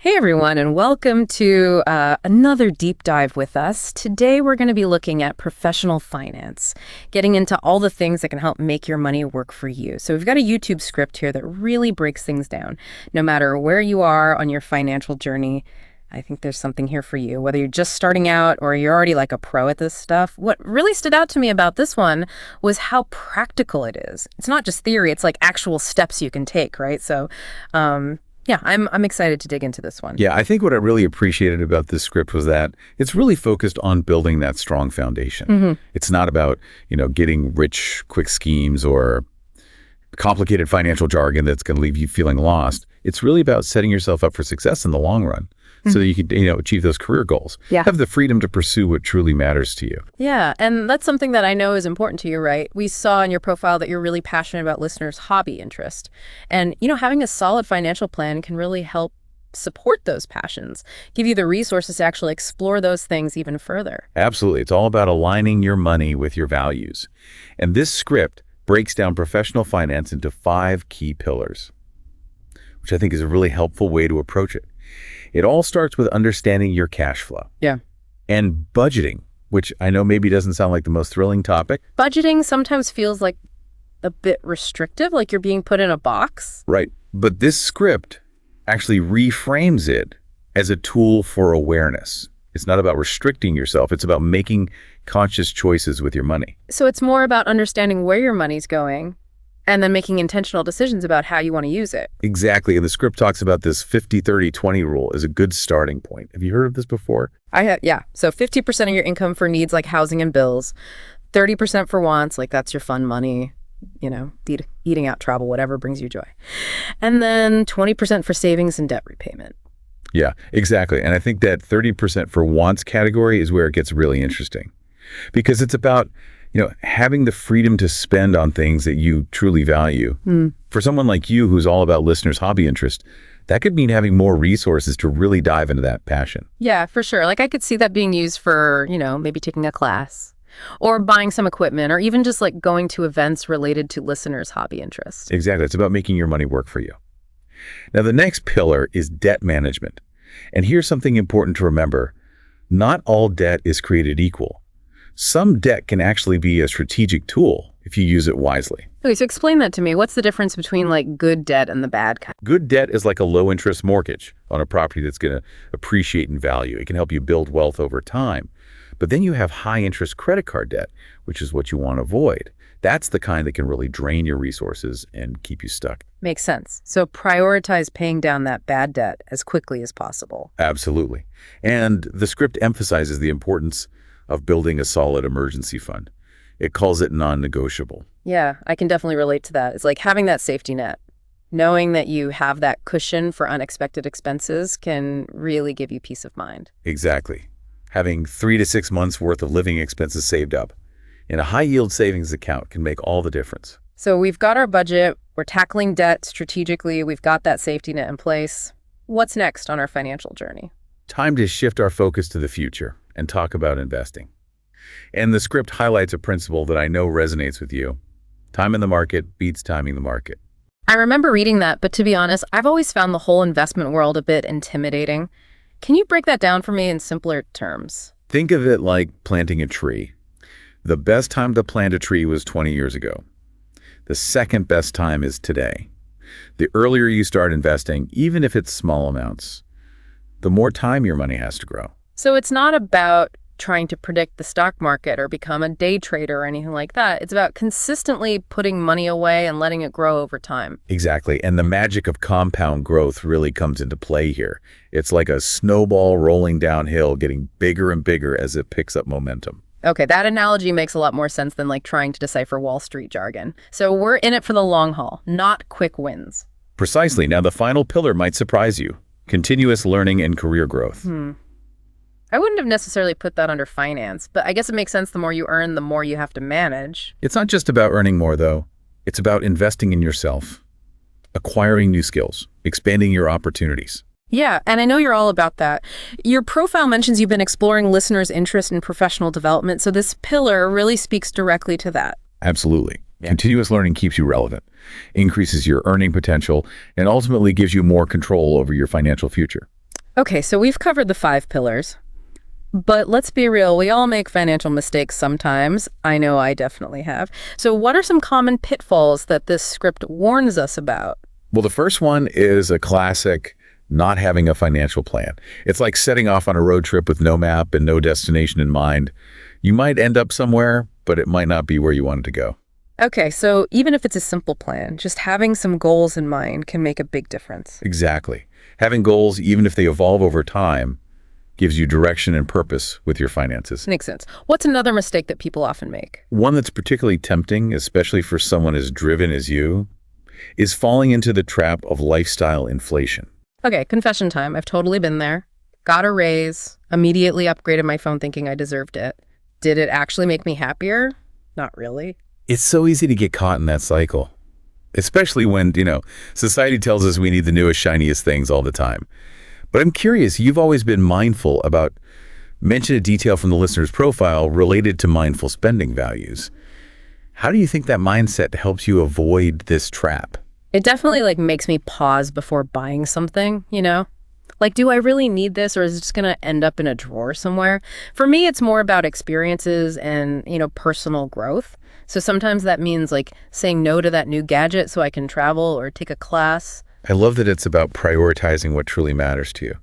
Hey everyone, and welcome to another deep dive with us. Today we're going to be looking at professional finance, getting into all the things that can help make your money work for you. So we've got a YouTube script here that really breaks things down. No matter where you are on your financial journey, I think there's something here for you, whether you're just starting out or you're already like a pro at this stuff. What really stood out to me about this one was how practical it is. It's not just theory, it's like actual steps you can take, right? So, yeah, I'm excited to dig into this one. Yeah, I think what I really appreciated about this script was that it's really focused on building that strong foundation. It's not about, getting rich, quick schemes or complicated financial jargon that's going to leave you feeling lost. It's really about setting yourself up for success in the long run so that you can, achieve those career goals. Yeah. Have the freedom to pursue what truly matters to you. Yeah, and that's something that I know is important to you, right? We saw in your profile that you're really passionate about listeners' hobby interest. And, having a solid financial plan can really help support those passions, give you the resources to actually explore those things even further. Absolutely. It's all about aligning your money with your values. And this script breaks down professional finance into 5 key pillars, which I think is a really helpful way to approach it. It all starts with understanding your cash flow. Yeah. And budgeting, which I know maybe doesn't sound like the most thrilling topic. Budgeting sometimes feels like a bit restrictive, like you're being put in a box. Right. But this script actually reframes it as a tool for awareness. It's not about restricting yourself. It's about making conscious choices with your money. So it's more about understanding where your money's going and then making intentional decisions about how you want to use it. Exactly. And the script talks about this 50-30-20 rule as a good starting point. Have you heard of this before? I have, yeah. So 50% of your income for needs like housing and bills, 30% for wants, like that's your fun money, eating out, travel, whatever brings you joy. And then 20% for savings and debt repayment. Yeah, exactly. And I think that 30% for wants category is where it gets really interesting because it's about having the freedom to spend on things that you truly value. For someone like you who's all about listeners' hobby interest, that could mean having more resources to really dive into that passion. Yeah, for sure. Like I could see that being used for, maybe taking a class or buying some equipment or even just like going to events related to listeners' hobby interest. Exactly. It's about making your money work for you. Now, the next pillar is debt management. And here's something important to remember. Not all debt is created equal. Some debt can actually be a strategic tool if you use it wisely. Okay, so explain that to me. What's the difference between like good debt and the bad kind? Good debt is like a low-interest mortgage on a property that's going to appreciate in value. It can help you build wealth over time. But then you have high-interest credit card debt, which is what you want to avoid. That's the kind that can really drain your resources and keep you stuck. Makes sense. So prioritize paying down that bad debt as quickly as possible. Absolutely. And the script emphasizes the importance of building a solid emergency fund. It calls it non-negotiable. Yeah, I can definitely relate to that. It's like having that safety net. Knowing that you have that cushion for unexpected expenses can really give you peace of mind. Exactly. Having 3 to 6 months worth of living expenses saved up in a high-yield savings account can make all the difference. So we've got our budget, we're tackling debt strategically, we've got that safety net in place. What's next on our financial journey? Time to shift our focus to the future and talk about investing. And the script highlights a principle that I know resonates with you. Time in the market beats timing the market. I remember reading that, but to be honest, I've always found the whole investment world a bit intimidating. Can you break that down for me in simpler terms? Think of it like planting a tree. The best time to plant a tree was 20 years ago. The second best time is today. The earlier you start investing, even if it's small amounts, the more time your money has to grow. So it's not about trying to predict the stock market or become a day trader or anything like that. It's about consistently putting money away and letting it grow over time. Exactly. And the magic of compound growth really comes into play here. It's like a snowball rolling downhill, getting bigger and bigger as it picks up momentum. Okay, that analogy makes a lot more sense than like trying to decipher Wall Street jargon. So we're in it for the long haul, not quick wins. Precisely. Now, the final pillar might surprise you. Continuous learning and career growth. I wouldn't have necessarily put that under finance, but I guess it makes sense. The more you earn, the more you have to manage. It's not just about earning more, though. It's about investing in yourself, acquiring new skills, expanding your opportunities. Yeah, and I know you're all about that. Your profile mentions you've been exploring listeners' interest in professional development, so this pillar really speaks directly to that. Absolutely. Yeah. Continuous learning keeps you relevant, increases your earning potential, and ultimately gives you more control over your financial future. Okay, so we've covered the 5 pillars. But let's be real, we all make financial mistakes sometimes. I know I definitely have. So what are some common pitfalls that this script warns us about? Well, the first one is a classic, not having a financial plan. It's like setting off on a road trip with no map and no destination in mind. You might end up somewhere, but it might not be where you wanted to go. Okay, so even if it's a simple plan, just having some goals in mind can make a big difference. Exactly. Having goals, even if they evolve over time, gives you direction and purpose with your finances. Makes sense. What's another mistake that people often make? One that's particularly tempting, especially for someone as driven as you, is falling into the trap of lifestyle inflation. Okay, confession time. I've totally been there. Got a raise, immediately upgraded my phone thinking I deserved it. Did it actually make me happier? Not really. It's so easy to get caught in that cycle, especially when, society tells us we need the newest, shiniest things all the time. But I'm curious, you've always been mindful about, mention a detail from the listener's profile related to mindful spending values. How do you think that mindset helps you avoid this trap? It definitely makes me pause before buying something. Like, do I really need this or is it just going to end up in a drawer somewhere? For me, it's more about experiences and, personal growth. So sometimes that means saying no to that new gadget so I can travel or take a class. I love that it's about prioritizing what truly matters to you.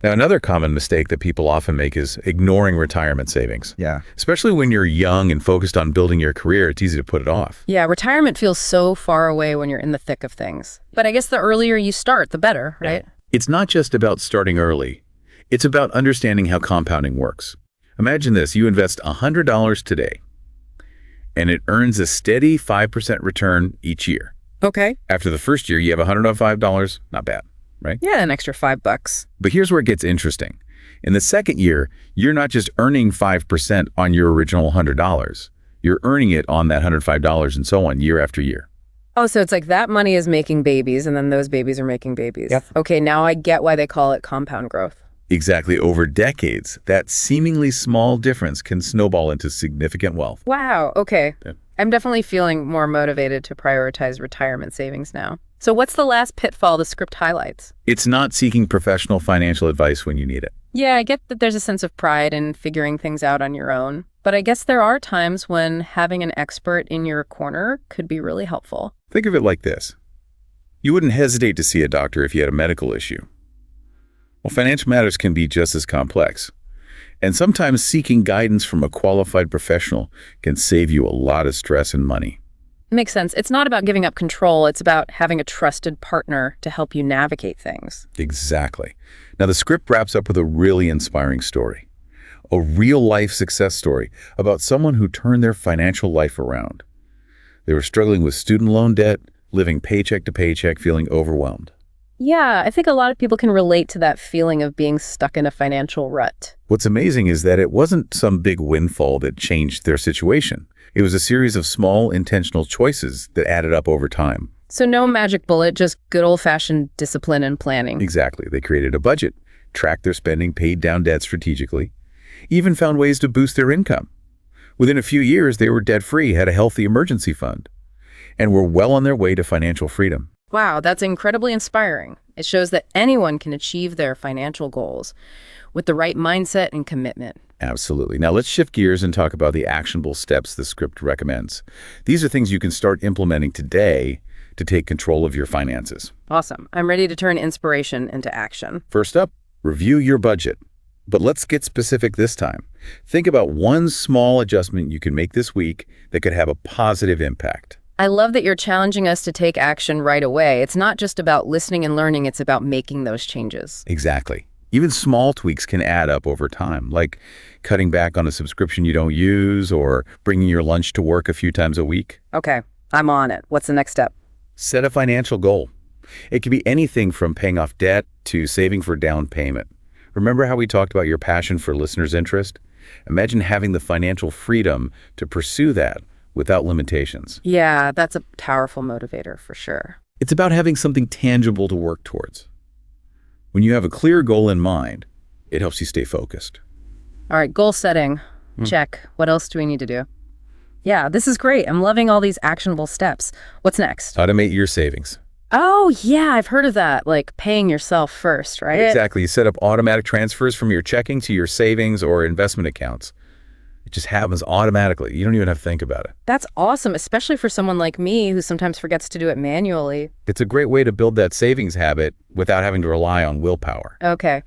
Now, another common mistake that people often make is ignoring retirement savings. Yeah. Especially when you're young and focused on building your career, it's easy to put it off. Yeah, retirement feels so far away when you're in the thick of things. But I guess the earlier you start, the better, right? It's not just about starting early. It's about understanding how compounding works. Imagine this, you invest $100 today, and it earns a steady 5% return each year. Okay. After the first year, you have $105, not bad, right? Yeah, an extra $5. But here's where it gets interesting. In the second year, you're not just earning 5% on your original $100. You're earning it on that $105 and so on, year after year. Oh, so it's like that money is making babies, and then those babies are making babies. Yep. Okay, now I get why they call it compound growth. Exactly. Over decades, that seemingly small difference can snowball into significant wealth. Wow, okay. Yeah. I'm definitely feeling more motivated to prioritize retirement savings now. So what's the last pitfall the script highlights? It's not seeking professional financial advice when you need it. Yeah, I get that there's a sense of pride in figuring things out on your own. But I guess there are times when having an expert in your corner could be really helpful. Think of it like this. You wouldn't hesitate to see a doctor if you had a medical issue. Well, financial matters can be just as complex. And sometimes seeking guidance from a qualified professional can save you a lot of stress and money. Makes sense. It's not about giving up control. It's about having a trusted partner to help you navigate things. Exactly. Now, the script wraps up with a really inspiring story. A real-life success story about someone who turned their financial life around. They were struggling with student loan debt, living paycheck to paycheck, feeling overwhelmed. Yeah, I think a lot of people can relate to that feeling of being stuck in a financial rut. What's amazing is that it wasn't some big windfall that changed their situation. It was a series of small, intentional choices that added up over time. So no magic bullet, just good old-fashioned discipline and planning. Exactly. They created a budget, tracked their spending, paid down debt strategically, even found ways to boost their income. Within a few years, they were debt-free, had a healthy emergency fund, and were well on their way to financial freedom. Wow, that's incredibly inspiring. It shows that anyone can achieve their financial goals with the right mindset and commitment. Absolutely. Now let's shift gears and talk about the actionable steps the script recommends. These are things you can start implementing today to take control of your finances. Awesome. I'm ready to turn inspiration into action. First up, review your budget. But let's get specific this time. Think about one small adjustment you can make this week that could have a positive impact. I love that you're challenging us to take action right away. It's not just about listening and learning, it's about making those changes. Exactly. Even small tweaks can add up over time, like cutting back on a subscription you don't use or bringing your lunch to work a few times a week. Okay, I'm on it. What's the next step? Set a financial goal. It can be anything from paying off debt to saving for down payment. Remember how we talked about your passion for listeners' interest? Imagine having the financial freedom to pursue that without limitations. Yeah, that's a powerful motivator for sure. It's about having something tangible to work towards. When you have a clear goal in mind, it helps you stay focused. All right, goal setting. Check. What else do we need to do? Yeah, this is great. I'm loving all these actionable steps. What's next? Automate your savings. Oh, yeah, I've heard of that, like paying yourself first, right? Exactly. You set up automatic transfers from your checking to your savings or investment accounts. It just happens automatically. You don't even have to think about it. That's awesome, especially for someone like me who sometimes forgets to do it manually. It's a great way to build that savings habit without having to rely on willpower. Okay,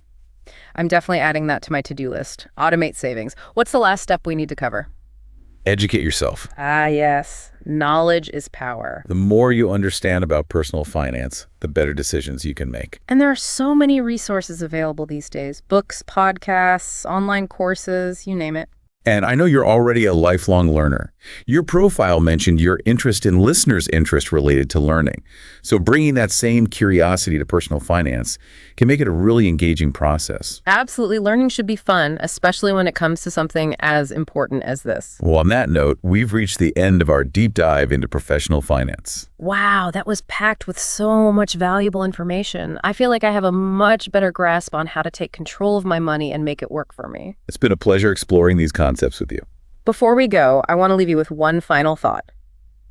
I'm definitely adding that to my to-do list. Automate savings. What's the last step we need to cover? Educate yourself. Ah, yes. Knowledge is power. The more you understand about personal finance, the better decisions you can make. And there are so many resources available these days. Books, podcasts, online courses, you name it. And I know you're already a lifelong learner. Your profile mentioned your interest in listeners' interest related to learning. So bringing that same curiosity to personal finance can make it a really engaging process. Absolutely. Learning should be fun, especially when it comes to something as important as this. Well, on that note, we've reached the end of our deep dive into professional finance. Wow, that was packed with so much valuable information. I feel like I have a much better grasp on how to take control of my money and make it work for me. It's been a pleasure exploring these concepts with you. Before we go, I want to leave you with one final thought.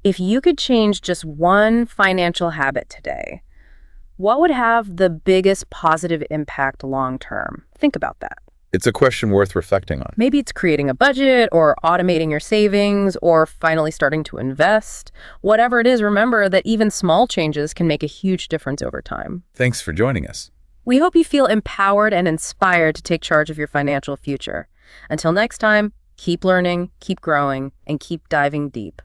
If you could change just one financial habit today, what would have the biggest positive impact long term? Think about that. It's a question worth reflecting on. Maybe it's creating a budget or automating your savings or finally starting to invest. Whatever it is, remember that even small changes can make a huge difference over time. Thanks for joining us. We hope you feel empowered and inspired to take charge of your financial future. Until next time, keep learning, keep growing, and keep diving deep.